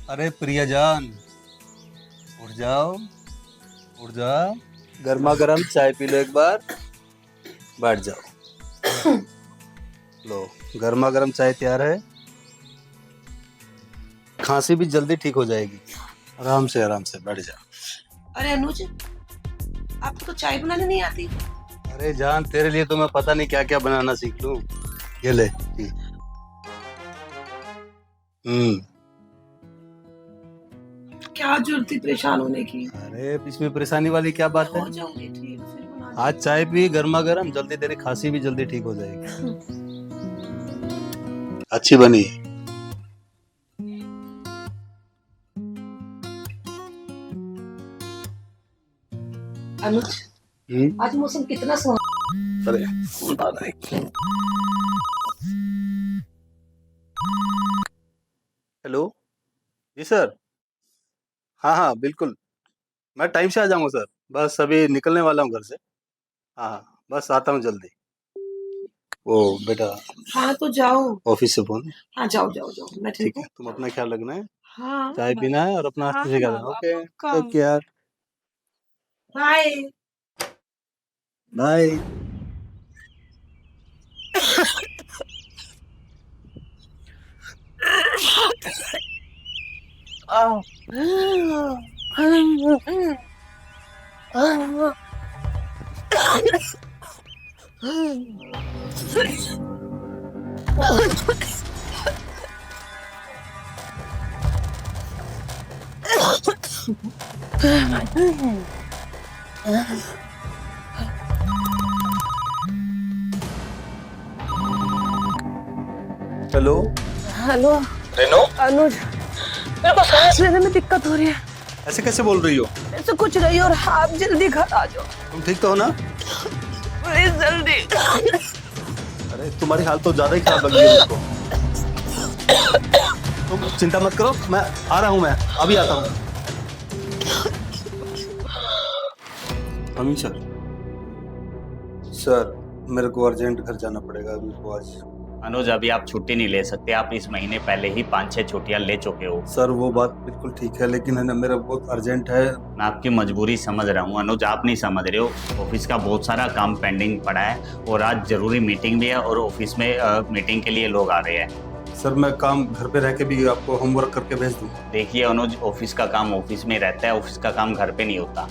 अरे प्रिया जान, उठ जाओ, उठ जाओ। गर्मा गर्म चाय पी लो एक बार, बैठ जाओ। लो, गर्मा गर्म चाय तैयार है। खांसी भी जल्दी ठीक हो जाएगी। आराम से बैठ जाओ। अरे अनुज, आपको तो चाय बनाने नहीं आती। अरे जान, तेरे लिए तो मैं पता नहीं क्या क्या बनाना सीख लूं। ये ले पी। हम्म। क्या जरूरत थी परेशान होने की। अरे इसमें परेशानी वाली क्या बात है। हो जाऊंगी ठीक, फिर बना आज चाय पी गर्मा गर्म, जल्दी तेरी खांसी भी जल्दी ठीक हो जाएगी। अच्छी बनी। अनुज, आज मौसम कितना सुहाना। अरे कौन आ रहा है? हेलो। जी सर। हाँ हाँ बिल्कुल, मैं टाइम से आ जाऊंगा सर। बस अभी निकलने वाला हूँ घर से। हाँ हाँ, बस आता हूँ जल्दी। ओ बेटा, हाँ तो जाओ। ऑफिस से फोन। हाँ जाओ जाओ जाओ, मैं ठीक ठीक हूँ। है, तुम अपना ख्याल रखना है। हाँ चाय पीना है और अपना हाँ अच्छे से ख्याल रखना। बाबा ओके पक्का। ओके यार, bye. Bye. Hello. Hello Reno, Anuj, मेरे को सांस लेने में दिक्कत हो रही है। ऐसे कैसे बोल रही हो? ऐसे कुछ नहीं, और आप जल्दी घर आ जाओ तुम ठीक तो हो ना? प्लीज, जल्दी। अरे तुम्हारी हालत तो ज्यादा ही खराब लग रही है मुझको। तुम चिंता मत करो, मैं आ रहा हूँ, मैं अभी आता हूँ। अमीन सर। सर, मेरे को अर्जेंट घर जाना पड़ेगा अभी को आज। अनुज, अभी आप छुट्टी नहीं ले सकते। आप इस महीने पहले ही 5-6 छुट्टियां ले चुके हो। सर वो बात बिल्कुल ठीक है, लेकिन है ना, मेरा बहुत अर्जेंट है। मैं आपकी मजबूरी समझ रहा हूँ अनुज, आप नहीं समझ रहे हो। ऑफिस का बहुत सारा काम पेंडिंग पड़ा है और आज जरूरी मीटिंग भी है और ऑफिस में मीटिंग के लिए लोग आ रहे हैं। सर मैं काम घर पे रह के भी आपको होमवर्क करके भेज दूँ? देखिए अनुज, ऑफिस का काम ऑफिस में रहता है, ऑफिस का काम घर पे नहीं होता।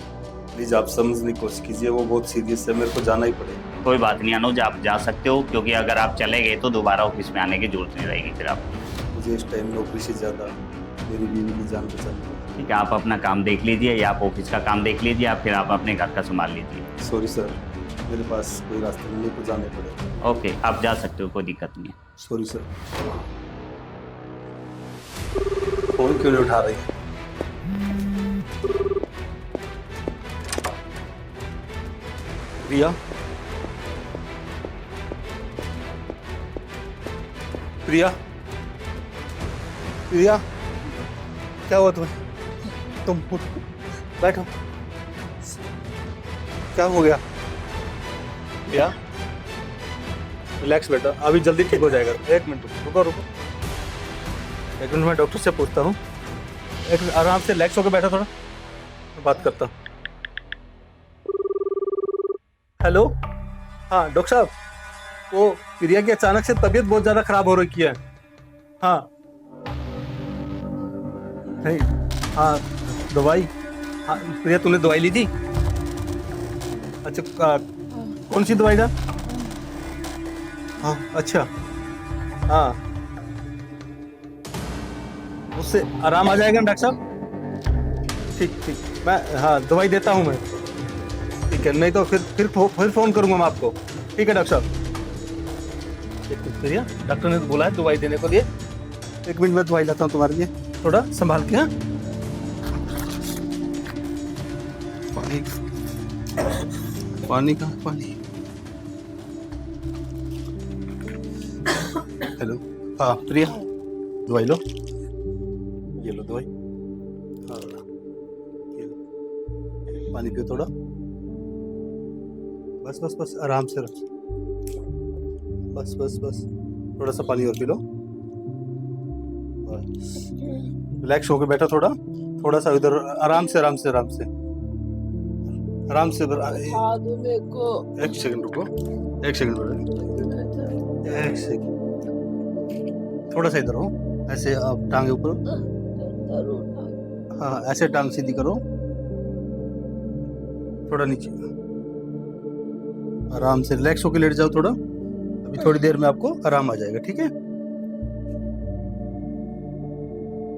प्लीज आप समझने की कोशिश कीजिए, वो बहुत सीरियस है, मेरे को जाना ही पड़ेगा। कोई बात नहीं अनुज, आप जा सकते हो, क्योंकि अगर आप चले गए तो दोबारा ऑफिस में आने की जरूरत नहीं रहेगी फिर आपको। मुझे इस टाइम नौकरी से ज़्यादा मेरी बीवी की जान बचानी है। ठीक है, आप अपना काम देख लीजिए या आप ऑफिस का काम देख लीजिए, या फिर आप अपने घर का संभाल लीजिए। सॉरी सर, मेरे पास कोई रास्ता नहीं है, तो जाने पड़ेगा। ओके, आप जा सकते हो, कोई दिक्कत नहीं है। Sorry sir. फोन क्यों नहीं उठा रही है? प्रिया, प्रिया, प्रिया, क्या हुआ तुम्हें? तुम उठ, बैठो। क्या हो गया? प्रिया, रिलैक्स बेटा, अभी जल्दी ठीक हो जाएगा। एक मिनट रुको रुको, एक मिनट मैं डॉक्टर से पूछता हूँ। एक मिनट, आराम से रिलैक्स होकर बैठा, थोड़ा मैं बात करता हूँ। हेलो। हाँ डॉक्टर साहब, वो प्रिया की अचानक से तबीयत बहुत ज़्यादा खराब हो रही है। हाँ नहीं, हाँ दवाई, हाँ प्रिया तूने दवाई ली थी? अच्छा कौन सी दवाई था? हाँ अच्छा, हाँ उससे आराम आ जाएगा ना डॉक्टर साहब? ठीक ठीक, मैं हाँ दवाई देता हूँ मैं। ठीक है, नहीं तो फिर फ़ोन करूँगा मैं आपको। ठीक है डॉक्टर साहब। एक मिनट प्रिया, डॉक्टर ने बोला है दवाई देने को लिए। एक मिनट मैं दवाई लाता हूँ तुम्हारे लिए, थोड़ा संभाल के। हाँ पानी, पानी कहाँ? पानी। हेलो। हाँ प्रिया, दवाई लो, ये लो दवाई। हाँ ये लो, पानी पियो थोड़ा। बस बस बस, आराम से रखो। बस बस बस, थोड़ा सा पानी और पी लो बस। रिलैक्स होके बैठो थोड़ा, थोड़ा सा इधर आराम से आराम से आराम से आराम से मेरे को एक सेकंड रुको, एक सेकंड रुको, एक सेकंड, थोड़ा सा इधर हो, ऐसे आप टांगे ऊपर, हाँ ऐसे टांग सीधी करो, थोड़ा नीचे, आराम से रिलैक्स होके लेट जाओ थोड़ा, अभी थोड़ी देर में आपको आराम आ जाएगा, ठीक है?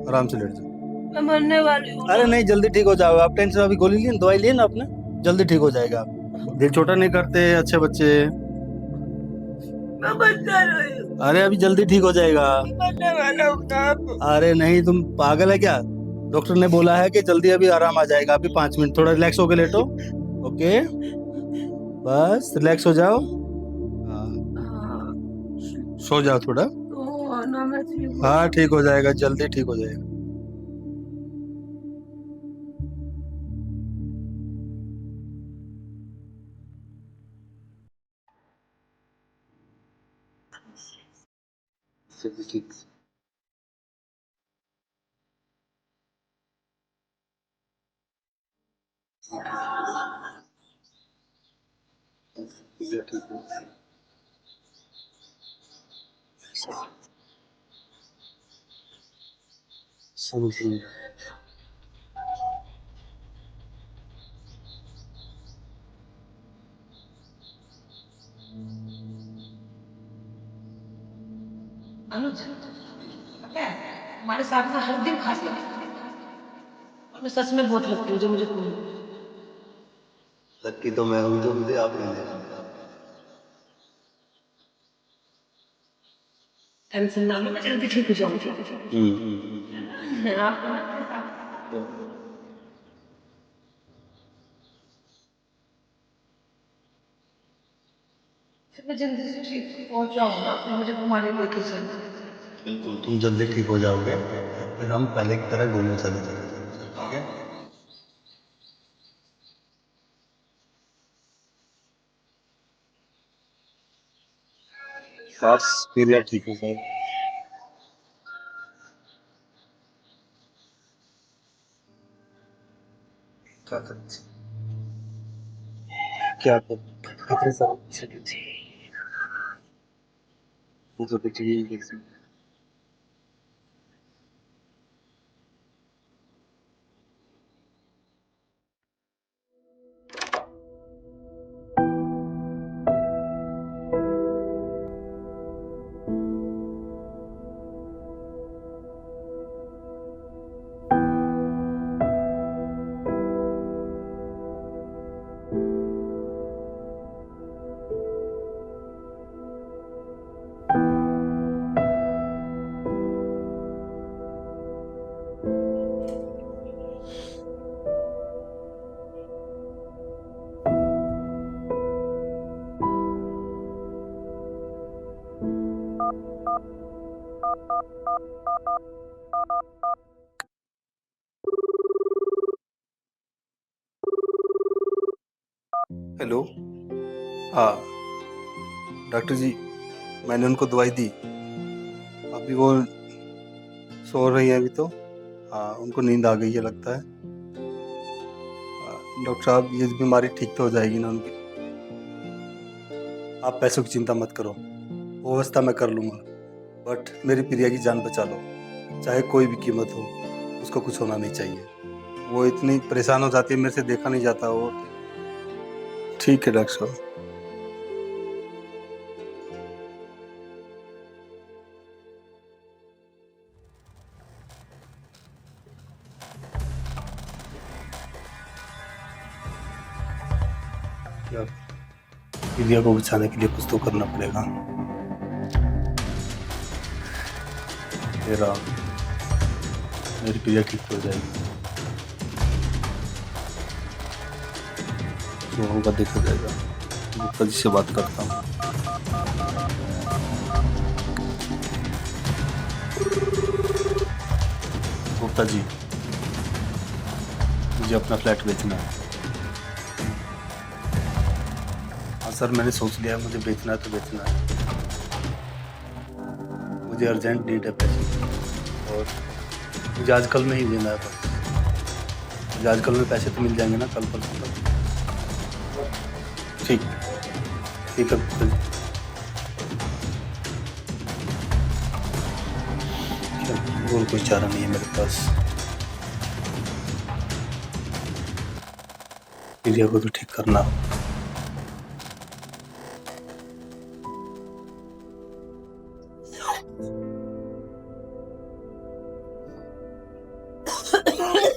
आराम से लेट जाओ। मैं मरने वाली हूँ। अरे नहीं, जल्दी ठीक हो जाओ आप, टेंशन, अभी गोली ली, दवाई ली ना आपने, जल्दी ठीक हो जाएगा आप। दिल छोटा नहीं करते अच्छे बच्चे। मैं बच्चा नहीं हूँ। अरे अभी जल्दी ठीक हो जाएगा। मरने वाला हूँ ना। अरे नहीं, तुम पागल है क्या? डॉक्टर ने बोला है कि जल्दी अभी आराम आ जाएगा, अभी 5 मिनट थोड़ा रिलैक्स होके लेटो। ओके, बस रिलैक्स हो जाओ, सो जाओ थोड़ा, ना मैं हाँ ठीक हो जाएगा, जल्दी ठीक हो जाएगा। अनुज, पता है हमारे साथ ना हर दिन खांसी आती है और मैं सच में बहुत लगती हूँ जो मुझे खून। लक्की तो मैं हूँ जो मुझे आप नहीं दे। टेंशन ना लो, मैं जल्दी ठीक हो जाऊंगी। आपको ना फिर मैं जल्दी से ठीक पहुंच जाऊंगा, फिर मुझे घुमाने लेके चलना। बिल्कुल, तुम जल्दी ठीक हो जाओगे, फिर हम पहले की तरह घूमने चले जाएंगे, ठीक है? बस फिर यार ठीक हो गए। क्या करते? क्या करते सब चली थी, वो तो देखिए कैसे। हेलो, हाँ डॉक्टर जी, मैंने उनको दवाई दी, अभी वो सो रही है अभी तो, हाँ उनको नींद आ गई है लगता है। डॉक्टर साहब, ये बीमारी ठीक तो हो जाएगी ना उनकी? आप पैसों की चिंता मत करो, वो व्यवस्था मैं कर लूँगा, बट मेरी प्रिया की जान बचा लो, चाहे कोई भी कीमत हो, उसको कुछ होना नहीं चाहिए। वो इतनी परेशान हो जाती है, मेरे से देखा नहीं जाता वो। ठीक है डॉक्टर साहब। क्या प्रिया को बचाने के लिए कुछ तो करना पड़ेगा। तेरा मेरी प्रिया ठीक हो जाएगी, जो होगा देखा जाएगा। गुप्ता जी से बात करता हूँ। गुप्ता जी, मुझे अपना फ्लैट बेचना है। हाँ सर, मैंने सोच लिया है, मुझे बेचना है तो बेचना है। मुझे अर्जेंट नीड है पैसे, और मुझे आज कल में ही देना है बस। मुझे आज कल में पैसे तो मिल जाएंगे ना, कल परसों तक। ठीक ठीक है चल। और कोई चारा नहीं है मेरे पास। प्रिया को भी ठीक करना हो।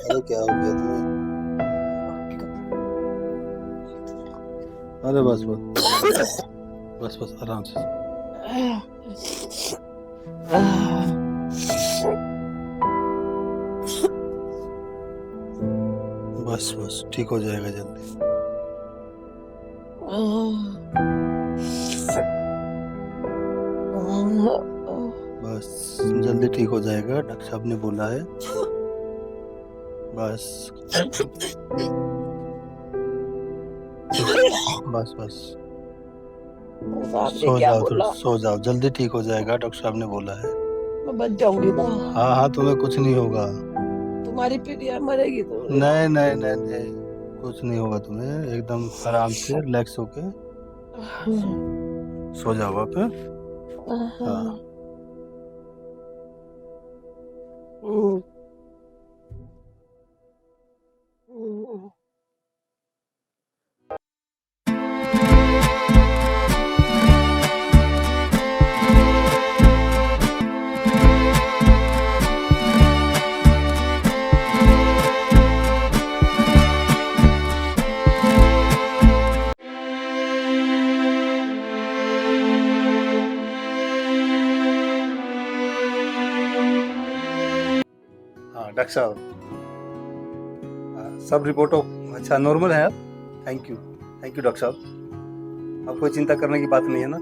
अरे क्या हो गया तुम्हें? अरे बस बस बस बस आराम से। बस बस ठीक हो जाएगा जल्दी। बस जल्दी ठीक हो जाएगा, डॉक्टर साहब ने बोला है। बस बस बस सो जाओ, सो जाओ, जल्दी ठीक हो जाएगा, डॉक्टर साहब ने बोला है। मैं बच जाऊंगी ना? हाँ हाँ तुम्हें कुछ नहीं होगा। तुम्हारी प्रिया मरेगी तो? नहीं नहीं नहीं नहीं, कुछ नहीं होगा तुम्हें। एकदम आराम से रिलैक्स होके सो जाओ आप। हाँ हाँ डॉक्टर साहब, सब रिपोर्टों अच्छा नॉर्मल है। अब थैंक यू डॉक्टर साहब। अब कोई चिंता करने की बात नहीं है ना।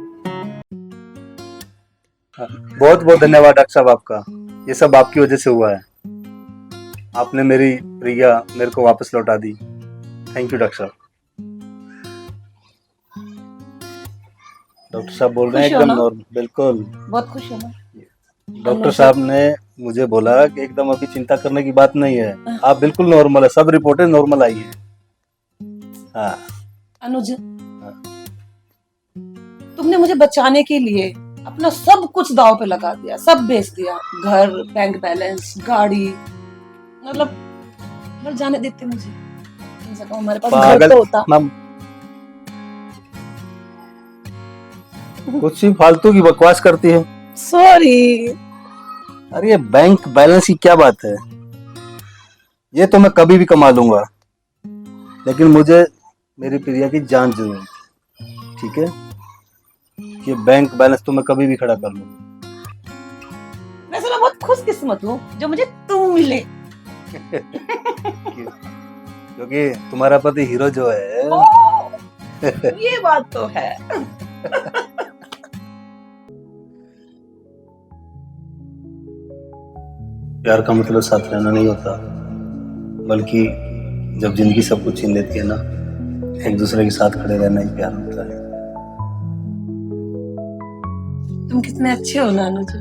हाँ, बहुत बहुत धन्यवाद डॉक्टर साहब आपका। ये सब आपकी वजह से हुआ है। आपने मेरी प्रिया मेरे को वापस लौटा दी। थैंक यू डॉक्टर साहब। डॉक्टर साहब बोल रहे हैं एकदम नॉर्मल, बिल्कुल। बहुत खुश है ना? डॉक्टर साहब ने मुझे बोला कि एकदम अभी चिंता करने की बात नहीं है, आप बिल्कुल नॉर्मल है, सब रिपोर्टें नॉर्मल आई है। हाँ अनुज, तुमने मुझे बचाने के लिए अपना सब कुछ दांव पे लगा दिया, सब बेच दिया, घर, बैंक बैलेंस, गाड़ी, मतलब मर जाने देते मुझे। कम से कम हमारे पास घर तो होता। कुछ ही फालतू की बकवास करती है। सॉरी। अरे ये बैंक बैलेंस की क्या बात है? ये तो मैं कभी भी कमा लूंगा, लेकिन मुझे मेरी प्रिया की जान जरूरी थी, ठीक है? ये बैंक बैलेंस तो मैं कभी भी खड़ा कर लूंगा। वैसे मैं बहुत खुशकिस्मत हूँ जो मुझे तुम मिले। क्योंकि तुम्हारा पति हीरो जो है। ये बात तो है। प्यार का मतलब साथ रहना नहीं होता, बल्कि जब जिंदगी सब कुछ छीन लेती है ना, एक दूसरे के साथ खड़े रहना ही प्यार होता है। तुम कितने अच्छे हो ना अनुज।